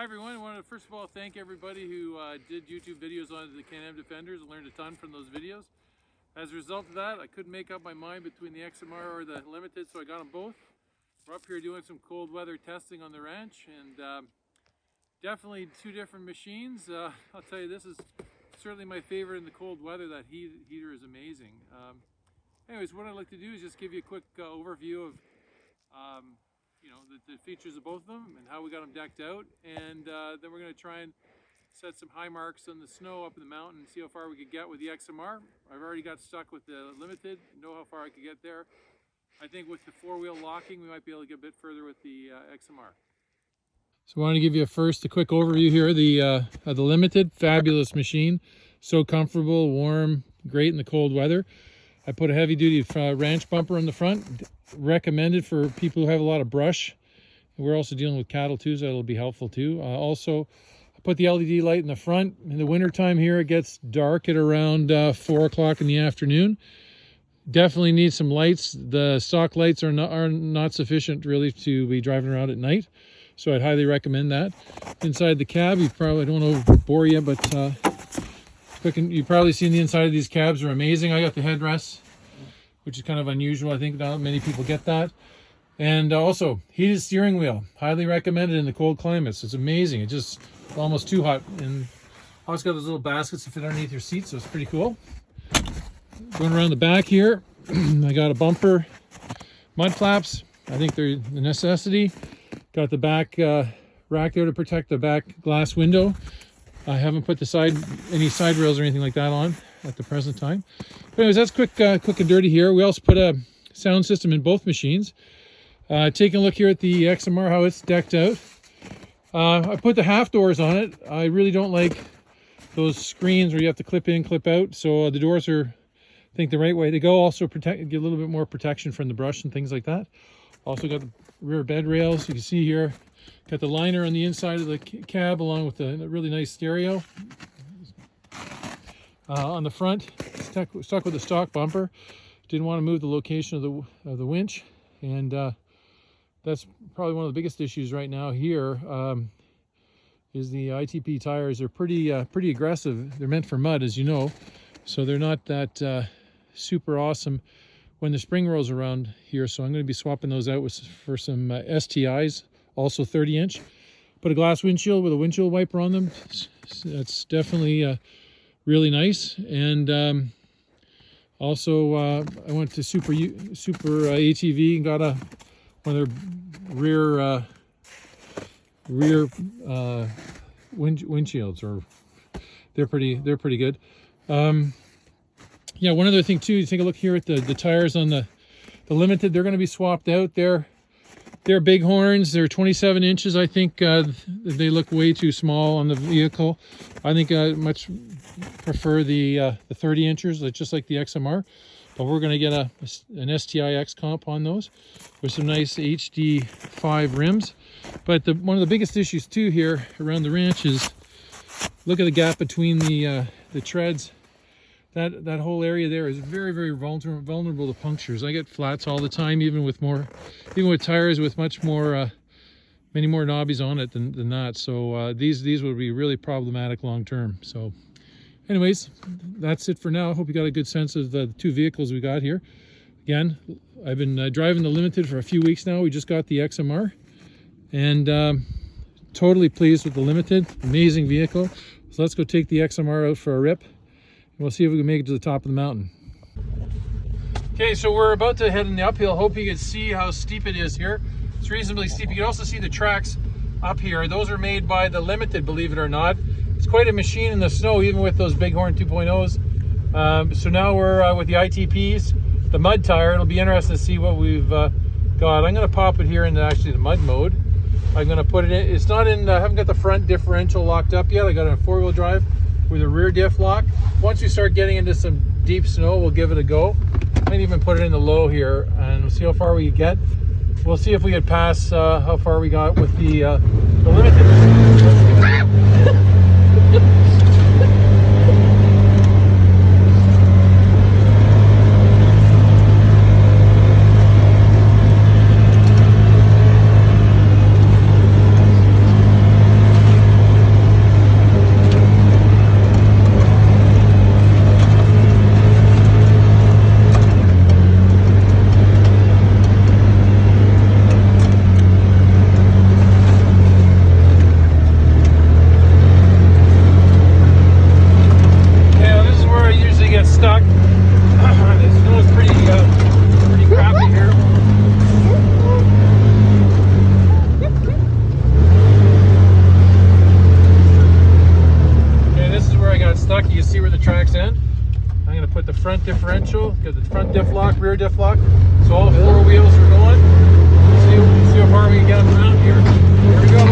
Hi everyone, I want to first of all thank everybody who did YouTube videos on the Can-Am Defenders. I learned a ton from those videos. As a result of that, I couldn't make up my mind between the XMR or the Limited, so I got them both. We're up here doing some cold weather testing on the ranch, and definitely two different machines. I'll tell you, this is certainly my favorite in the cold weather. That heater is amazing. Anyways, what I'd like to do is just give you a quick overview of the features of both of them and how we got them decked out, and then we're going to try and set some high marks on the snow up in the mountain and see how far we could get with the XMR. I've already got stuck with the Limited, know how far I could get there. I think with the four-wheel locking we might be able to get a bit further with the XMR. So I want to give you a quick overview here of the Limited. Fabulous machine, so comfortable, warm, great in the cold weather. I put a heavy-duty ranch bumper on the front, recommended for people who have a lot of brush. We're also dealing with cattle too, so that'll be helpful too. Also, I put the LED light in the front. In the winter time here, it gets dark at around 4 o'clock in the afternoon. Definitely need some lights. The stock lights are not sufficient really to be driving around at night, so I'd highly recommend that. Inside the cab, you probably don't want to bore you, but you've probably seen the inside of these cabs are amazing. I got the headrests, which is kind of unusual. I think not many people get that. And also, heated steering wheel. Highly recommended in the cold climates. It's amazing. It's just almost too hot. And also got those little baskets to fit underneath your seat, so it's pretty cool. Going around the back here, I got a bumper, mud flaps. I think they're the necessity. Got the back rack there to protect the back glass window. I haven't put any side rails or anything like that on at the present time. But anyways, that's quick and dirty here. We also put a sound system in both machines. Taking a look here at the XMR, how it's decked out. I put the half doors on it. I really don't like those screens where you have to clip in, clip out. So the doors are, I think, the right way to go. Also get a little bit more protection from the brush and things like that. Also got the rear bed rails. You can see here, got the liner on the inside of the cab along with a really nice stereo. On the front, stuck with the stock bumper. Didn't want to move the location of the winch, and that's probably one of the biggest issues right now here. Is the ITP tires are pretty aggressive. They're meant for mud, as you know, so they're not that super awesome when the spring rolls around here. So I'm going to be swapping those out for some STIs, also 30-inch. Put a glass windshield with a windshield wiper on them. That's definitely really nice. And also I went to Super ATV and got one of their rear windshields, or they're pretty good. Yeah, one other thing too, you take a look here at the tires on the Limited. They're going to be swapped out. They're bighorns. They're 27 inches. I think they look way too small on the vehicle. I think I much prefer the 30 inches, just like the XMR. But we're going to get an STI X comp on those with some nice HD5 rims. But one of the biggest issues too here around the ranch is, look at the gap between the treads. That whole area there is very, very vulnerable to punctures. I get flats all the time, even with tires with many more knobbies on it than that. So these would be really problematic long term. So anyways, that's it for now. I hope you got a good sense of the two vehicles we got here. Again, I've been driving the Limited for a few weeks now. We just got the XMR, and totally pleased with the Limited. Amazing vehicle. So let's go take the XMR out for a rip. We'll see if we can make it to the top of the mountain. Okay, so we're about to head in the uphill. Hope you can see how steep it is here. It's reasonably steep. You can also see the tracks up here. Those are made by the Limited, believe it or not. It's quite a machine in the snow, even with those Bighorn 2.0s. So now we're with the ITPs, the mud tire. It'll be interesting to see what we've got. I'm going to pop it here into actually the mud mode. I'm going to put it in. It's not in. I haven't got the front differential locked up yet. I got it in four-wheel drive with a rear diff lock. Once we start getting into some deep snow, we'll give it a go. Might even put it in the low here, and we'll see how far we get. We'll see if we could pass how far we got with the Limited. front differential, got the front diff lock, rear diff lock. So all 4 wheels are going. See how far we can get up the mountain here. Here we go.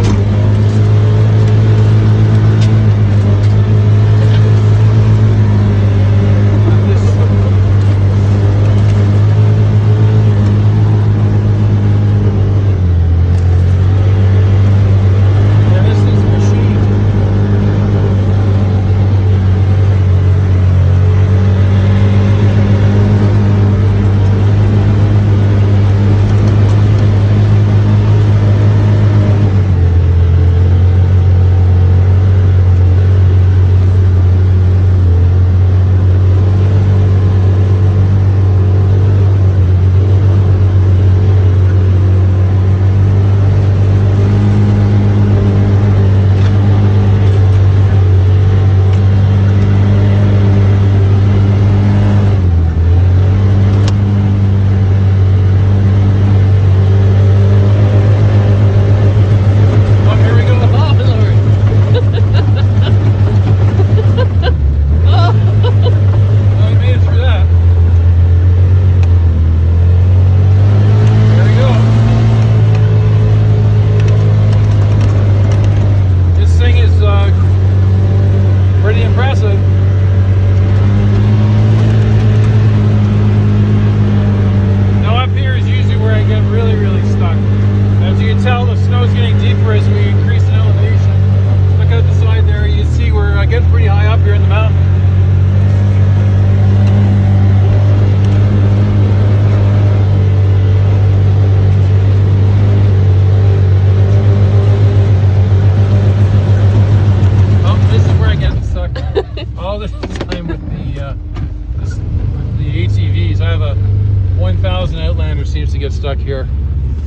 Seems to get stuck here.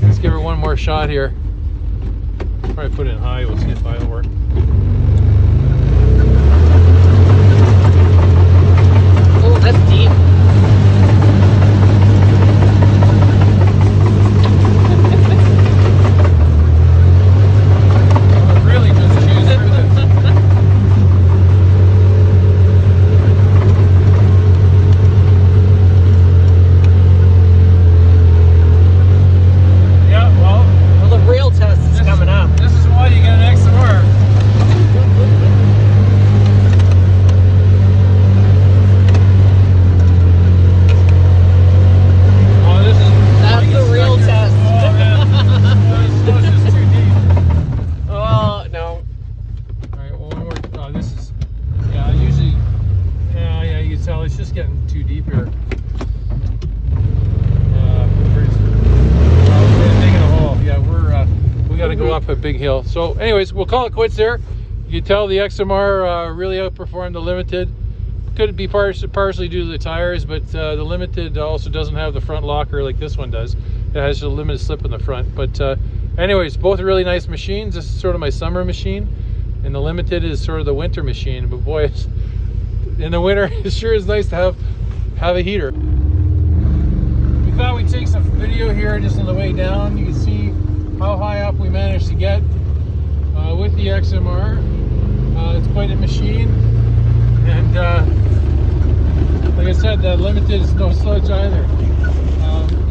Let's give her one more shot here. Probably put it in high, we'll see if high will work. Oh, that's deep. Really just choose through this. It's just getting too deep here. Digging a hole. Yeah, we got to go up a big hill. So, anyways, we'll call it quits there. You can tell the XMR really outperformed the Limited. Could be partially due to the tires, but the Limited also doesn't have the front locker like this one does. It has a limited slip in the front. But anyways, both really nice machines. This is sort of my summer machine, and the Limited is sort of the winter machine. But boy, in the winter, it sure is nice to have a heater. We thought we'd take some video here just on the way down. You can see how high up we managed to get with the XMR. It's quite a machine, and like I said, that Limited is no slouch either.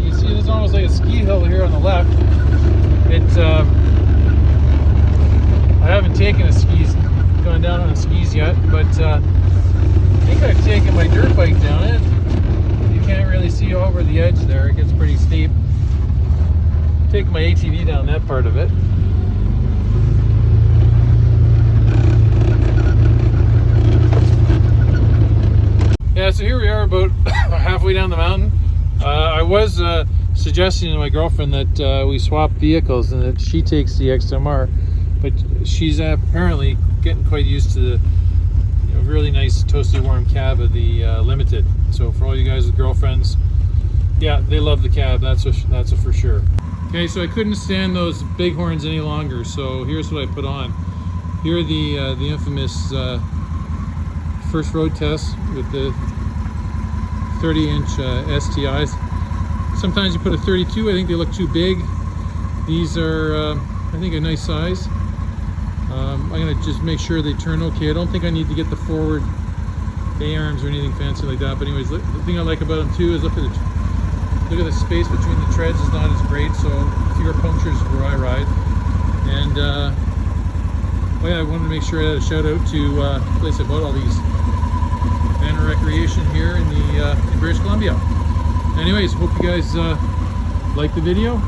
You can see there's almost like a ski hill here on the left. I haven't taken gone down on skis yet, but I think I've taken my dirt bike down it. You can't really see over the edge there, it gets pretty steep. Take my ATV down that part of it. Yeah, so here we are about halfway down the mountain. I was suggesting to my girlfriend that we swap vehicles and that she takes the XMR, but she's apparently getting quite used to the really nice toasty warm cab of the Limited. So for all you guys with girlfriends, yeah, they love the cab, that's a for sure. Okay, so I couldn't stand those bighorns any longer, so here's what I put on. Here are the infamous first road tests with the 30-inch STIs. Sometimes you put a 32, I think they look too big. These are, I think, a nice size. I'm gonna just make sure they turn okay. I don't think I need to get the forward A-arms or anything fancy like that. But anyways, the thing I like about them too is look at the space between the treads is not as great, so fewer punctures where I ride. And oh yeah, I wanted to make sure I had a shout out to the place I bought all these. Banner Recreation here in British Columbia. Anyways, hope you guys like the video.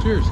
Cheers.